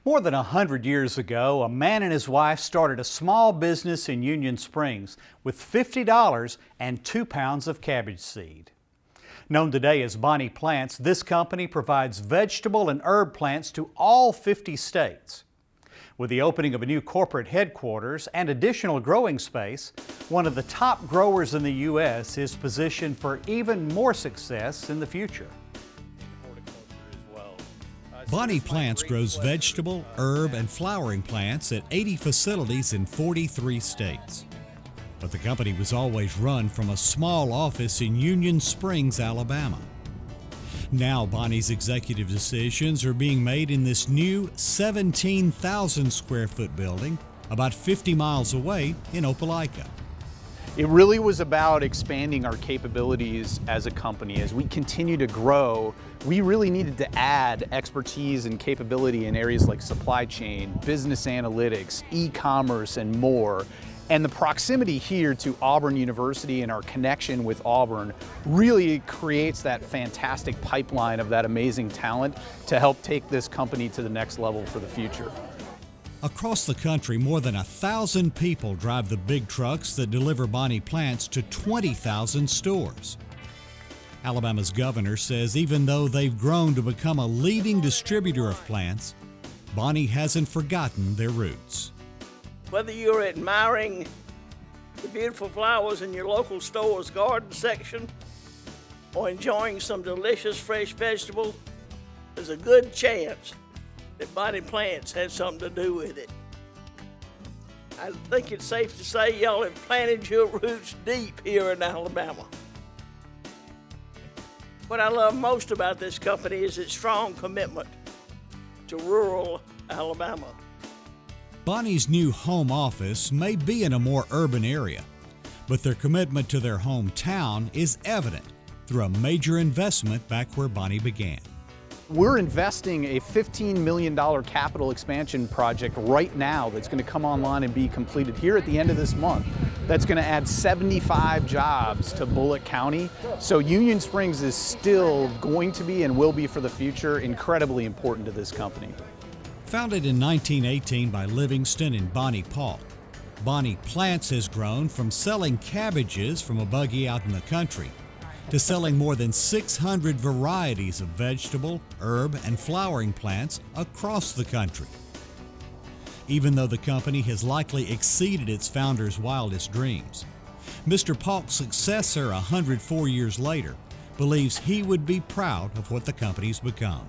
More than 100 years ago, a man and his wife started a small business in Union Springs with $50 and 2 pounds of cabbage seed. Known today as Bonnie Plants, this company provides vegetable and herb plants to all 50 states. With the opening of a new corporate headquarters and additional growing space, one of the top growers in the U.S. is positioned for even more success in the future. Bonnie Plants grows vegetable, herb, and flowering plants at 80 facilities in 43 states. But the company was always run from a small office in Union Springs, Alabama. Now Bonnie's executive decisions are being made in this new 17,000 square foot building about 50 miles away in Opelika. It really was about expanding our capabilities as a company. As we continue to grow, we really needed to add expertise and capability in areas like supply chain, business analytics, e-commerce, and more. And the proximity here to Auburn University and our connection with Auburn really creates that fantastic pipeline of that amazing talent to help take this company to the next level for the future. Across the country, more than 1,000 people drive the big trucks that deliver Bonnie Plants to 20,000 stores. Alabama's governor says even though they've grown to become a leading distributor of plants, Bonnie hasn't forgotten their roots. Whether you're admiring the beautiful flowers in your local store's garden section or enjoying some delicious fresh vegetables, there's a good chance that Bonnie Plants had something to do with it. I think it's safe to say y'all have planted your roots deep here in Alabama. What I love most about this company is its strong commitment to rural Alabama. Bonnie's new home office may be in a more urban area, but their commitment to their hometown is evident through a major investment back where Bonnie began. We're investing a $15 million capital expansion project right now that's going to come online and be completed here at the end of this month. That's going to add 75 jobs to Bullitt County. So Union Springs is still going to be and will be for the future incredibly important to this company. Founded in 1918 by Livingston and Bonnie Paul, Bonnie Plants has grown from selling cabbages from a buggy out in the country to selling more than 600 varieties of vegetable, herb, and flowering plants across the country. Even though the company has likely exceeded its founder's wildest dreams, Mr. Paul's successor 104 years later believes he would be proud of what the company's become.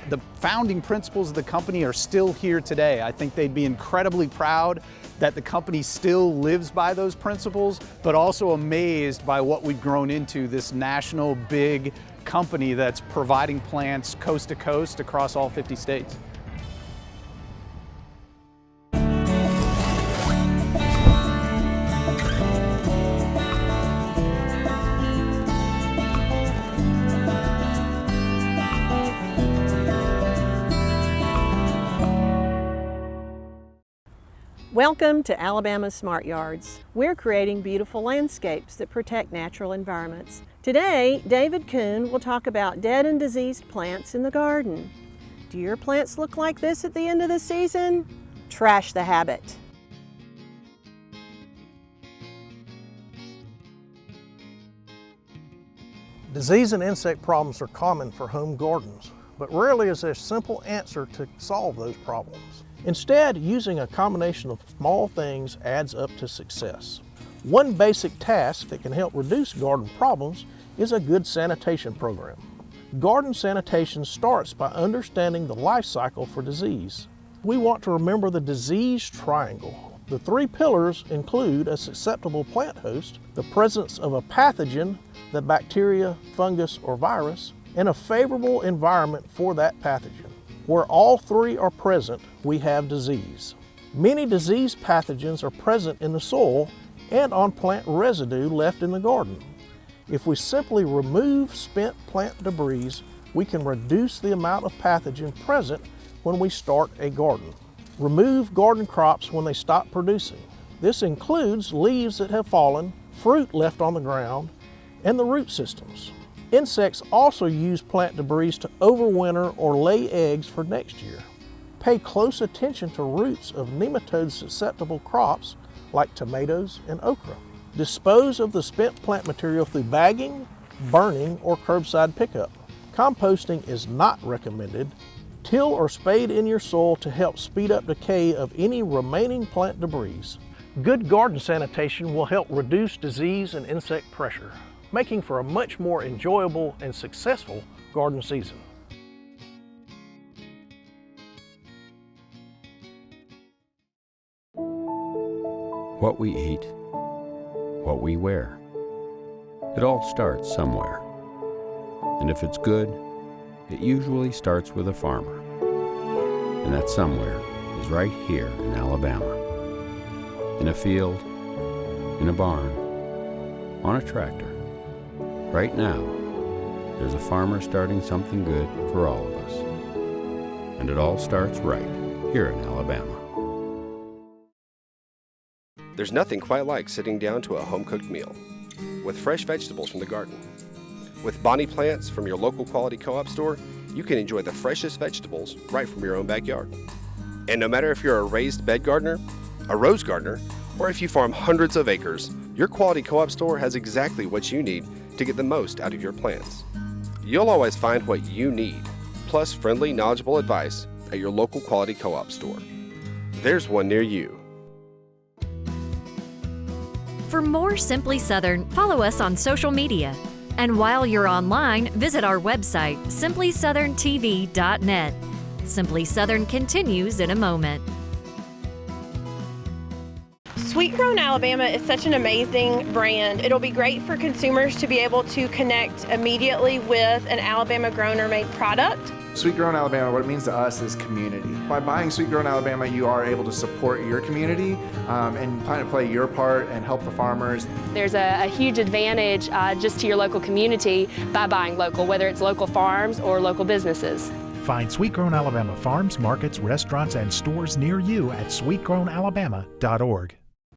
The founding principles of the company are still here today. I think they'd be incredibly proud that the company still lives by those principles, but also amazed by what we've grown into, this national big company that's providing plants coast to coast across all 50 states. Welcome to Alabama Smart Yards. We're creating beautiful landscapes that protect natural environments. Today, David Kuhn will talk about dead and diseased plants in the garden. Do your plants look like this at the end of the season? Trash the habit. Disease and insect problems are common for home gardens, but rarely is there a simple answer to solve those problems. Instead, using a combination of small things adds up to success. One basic task that can help reduce garden problems is a good sanitation program. Garden sanitation starts by understanding the life cycle for disease. We want to remember the disease triangle. The 3 pillars include a susceptible plant host, the presence of a pathogen, the bacteria, fungus, or virus, and a favorable environment for that pathogen. Where all 3 are present, we have disease. Many disease pathogens are present in the soil and on plant residue left in the garden. If we simply remove spent plant debris, we can reduce the amount of pathogen present when we start a garden. Remove garden crops when they stop producing. This includes leaves that have fallen, fruit left on the ground, and the root systems. Insects also use plant debris to overwinter or lay eggs for next year. pay close attention to roots of nematode-susceptible crops like tomatoes and okra. Dispose of the spent plant material through bagging, burning, or curbside pickup. Composting is not recommended. Till or spade in your soil to help speed up decay of any remaining plant debris. Good garden sanitation will help reduce disease and insect pressure, making for a much more enjoyable and successful garden season. What we eat, what we wear. It all starts somewhere. And if it's good, it usually starts with a farmer. And that somewhere is right here in Alabama. In a field, in a barn, on a tractor. Right now, there's a farmer starting something good for all of us. And it all starts right here in Alabama. There's nothing quite like sitting down to a home-cooked meal with fresh vegetables from the garden. With Bonnie plants from your local quality co-op store, you can enjoy the freshest vegetables right from your own backyard. And no matter if you're a raised bed gardener, a rose gardener, or if you farm hundreds of acres, your quality co-op store has exactly what you need to get the most out of your plants. You'll always find what you need, plus friendly, knowledgeable advice at your local quality co-op store. There's one near you. For more Simply Southern, follow us on social media. And while you're online, visit our website, simplysouthern.tv.net. Simply Southern continues in a moment. Sweet Grown Alabama is such an amazing brand. It'll be great for consumers to be able to connect immediately with an Alabama grown or made product. Sweet Grown Alabama, what it means to us is community. By buying Sweet Grown Alabama, you are able to support your community and kind of play your part and help the farmers. There's a huge advantage just to your local community by buying local, whether it's local farms or local businesses. Find Sweet Grown Alabama farms, markets, restaurants, and stores near you at sweetgrownalabama.org.